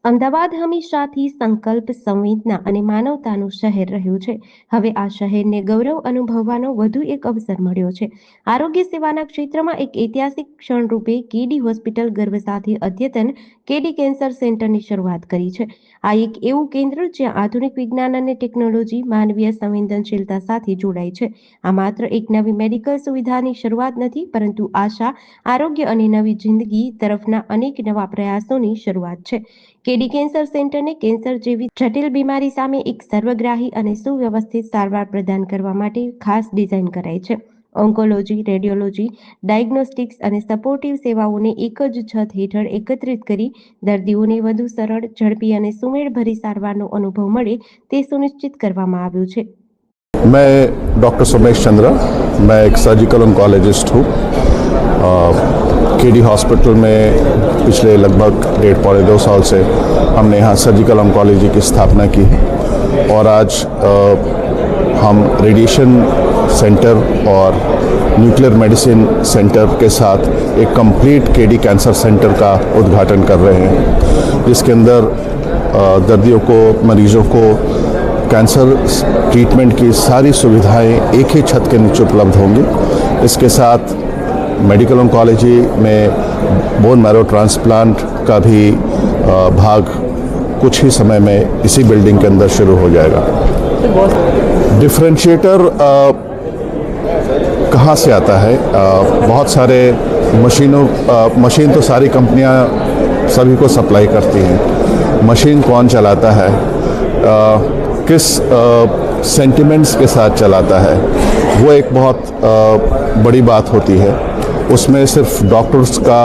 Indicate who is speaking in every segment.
Speaker 1: અમદાવાદ હંમેશાથી સંકલ્પ, સંવેદના અને માનવતાનું શહેર રહ્યું છે. હવે આ શહેરને ગૌરવ અનુભવવાનો વધુ એક અવસર મળ્યો છે. આરોગ્ય સેવાના ક્ષેત્રમાં એક ઐતિહાસિક ક્ષણ રૂપે કેડી હોસ્પિટલ ગર્વ સાથે અદ્યતન કેડી કેન્સર સેન્ટરની શરૂઆત કરી છે. આ એક એવું કેન્દ્ર જ્યાં આધુનિક વિજ્ઞાન અને ટેકનોલોજી માનવીય સંવેદનશીલતા સાથે જોડાય છે. આ માત્ર એક નવી મેડિકલ સુવિધાની શરૂઆત નથી, પરંતુ આશા, આરોગ્ય અને નવી જિંદગી તરફના અનેક નવા પ્રયાસોની શરૂઆત છે. કેડી કેન્સર સેન્ટરને કેન્સર જેવી જટિલ બીમારી સામે એક સર્વગ્રાહી અને સુવ્યવસ્થિત સારવાર પ્રદાન કરવા માટે ખાસ ડિઝાઇન કરાઈ છે. ઓન્કોલોજી, રેડિયોલોજી, ડાયગ્નોસ્ટિક્સ અને સપોર્ટિવ સેવાઓને એક જ છત હેઠળ એકત્રિત કરી દર્દીઓને વધુ સરળ, ઝડપી અને સુમેળભરી સારવારનો અનુભવ મળે તે સુનિશ્ચિત કરવામાં આવ્યું છે.
Speaker 2: मैं डॉक्टर सोमेश चंद्रा, मैं एक सर्जिकल ऑन्कोलॉजिस्ट हूँ। केडी हॉस्पिटल में पिछले लगभग 1.5-2 साल से हमने यहाँ सर्जिकल ऑन्कोलॉजी की स्थापना की है और आज हम रेडिएशन सेंटर और न्यूक्लियर मेडिसिन सेंटर के साथ एक कंप्लीट केडी कैंसर सेंटर का उद्घाटन कर रहे हैं, जिसके अंदर दर्दियों को, मरीजों को कैंसर ट्रीटमेंट की सारी सुविधाएं एक ही छत के नीचे उपलब्ध होंगी। इसके साथ मेडिकल ऑन्कोलॉजी में बोन मैरो ट्रांसप्लांट का भी भाग कुछ ही समय में इसी बिल्डिंग के अंदर शुरू हो जाएगा। डिफरेंशिएटर कहाँ से आता है? बहुत सारे मशीन तो सारी कंपनियां सभी को सप्लाई करती हैं। मशीन कौन चलाता है, किस सेंटिमेंट्स के साथ चलाता है, वो एक बहुत बड़ी बात होती है। उसमें सिर्फ डॉक्टर्स का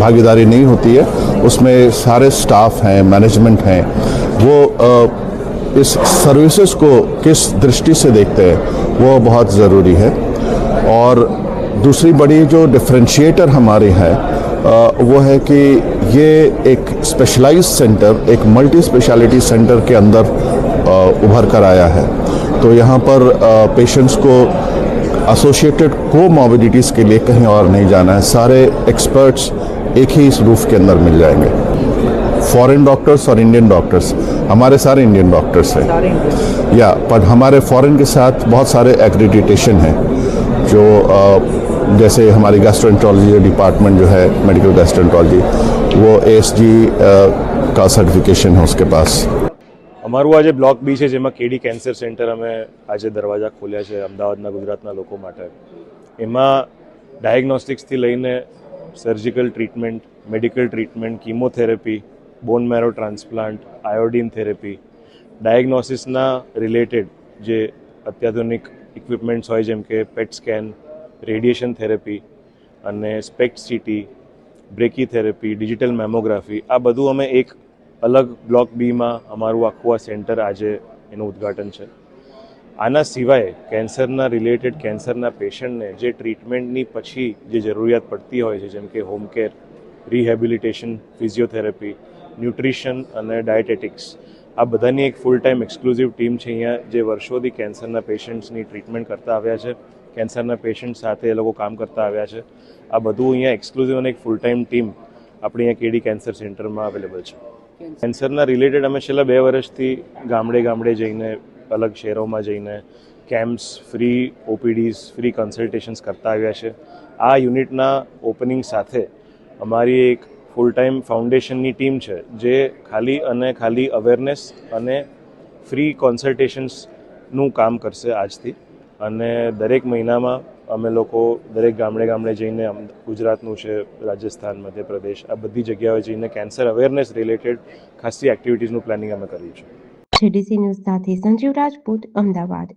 Speaker 2: भागीदारी नहीं होती है, उसमें सारे स्टाफ हैं, मैनेजमेंट हैं, वो इस सर्विसेज को किस दृष्टि से देखते हैं वो बहुत ज़रूरी है। और दूसरी बड़ी जो डिफरेंशिएटर हमारी है वो है कि ये एक स्पेशलाइज्ड सेंटर, एक मल्टी स्पेशलिटी सेंटर के अंदर उभर कर आया है। तो यहाँ पर पेशेंट्स को एसोसिएटेड कोमॉर्बिडिटीज़ के लिए कहीं और नहीं जाना है, सारे एक्सपर्ट्स एक ही इस रूफ के अंदर मिल जाएंगे। फॉरेन डॉक्टर्स और इंडियन डॉक्टर्स, हमारे सारे इंडियन डॉक्टर्स हैं या पर हमारे फॉरेन के साथ बहुत सारे एक्रेडिटेशन हैं, जो जैसे हमारी गैस्ट्रोएंटरोलॉजी डिपार्टमेंट जो है, मेडिकल गैस्ट्रोएंटरोलॉजी, वो ASG का सर्टिफिकेशन है उसके पास।
Speaker 3: અમારું આજે બ્લોક બી છે, જેમાં કેડી કેન્સર સેન્ટર અમે આજે દરવાજા ખોલ્યા છે અમદાવાદના, ગુજરાતના લોકો માટે. એમાં ડાયગ્નોસ્ટિક્સથી લઈને surgical treatment, medical treatment, chemotherapy, bone marrow transplant, iodine therapy, ડાયગ્નોસિસના રિલેટેડ જે અત્યાધુનિક ઇક્વિપમેન્ટ્સ હોય, જેમ કે પેટ સ્કેન, રેડિયેશન થેરેપી અને સ્પેક્ટ CT, બ્રેકી થેરેપી, ડિજિટલ મેમોગ્રાફી, આ બધું અમે એક અલગ બ્લોક બીમાં અમારું આખું આ સેન્ટર આજે એનું ઉદ્ઘાટન છે. આના સિવાય કેન્સરના રિલેટેડ, કેન્સરના પેશન્ટને જે ટ્રીટમેન્ટની પછી જે જરૂરિયાત પડતી હોય છે, જેમ કે home care, rehabilitation, physiotherapy, nutrition અને ડાયટેટિક્સ, આ બધાની એક ફૂલ ટાઈમ એક્સક્લુઝિવ ટીમ છે અહીંયા, જે વર્ષોથી કેન્સરના પેશન્ટ્સની ટ્રીટમેન્ટ કરતા આવ્યા છે, કેન્સરના પેશન્ટ સાથે એ લોકો કામ કરતા આવ્યા છે. આ બધું અહીંયા એક્સક્લુઝિવ અને એક ફૂલ ટાઈમ ટીમ આપણી અહીંયા કેડી કેન્સર સેન્ટરમાં અવેલેબલ છે. કેન્સરના રિલેટેડ અમે છેલ્લા 2 વર્ષથી ગામડે જઈને, અલગ શહેરોમાં જઈને કેમ્પ્સ, ફ્રી OPDs, ફ્રી કન્સલ્ટેશન્સ કરતા આવ્યા છે. આ યુનિટના ઓપનિંગ સાથે અમારી એક ફૂલ ટાઈમ ફાઉન્ડેશનની ટીમ છે, જે ખાલી અવેરનેસ અને ફ્રી કન્સલ્ટેશન્સનું કામ કરશે આજથી. અને દરેક મહિનામાં અમે લોકો દરેક ગામડે જઈને, ગુજરાતનું છે, રાજસ્થાન, મધ્યપ્રદેશ, આ બધી જગ્યાએ જઈને કેન્સર અવેરનેસ રિલેટેડ ખાસી એક્ટિવિટીઝનું પ્લાનિંગ અમે કર્યું છે.
Speaker 1: GDC ન્યૂઝ સાથે સંજીવ રાજપૂત, અમદાવાદ.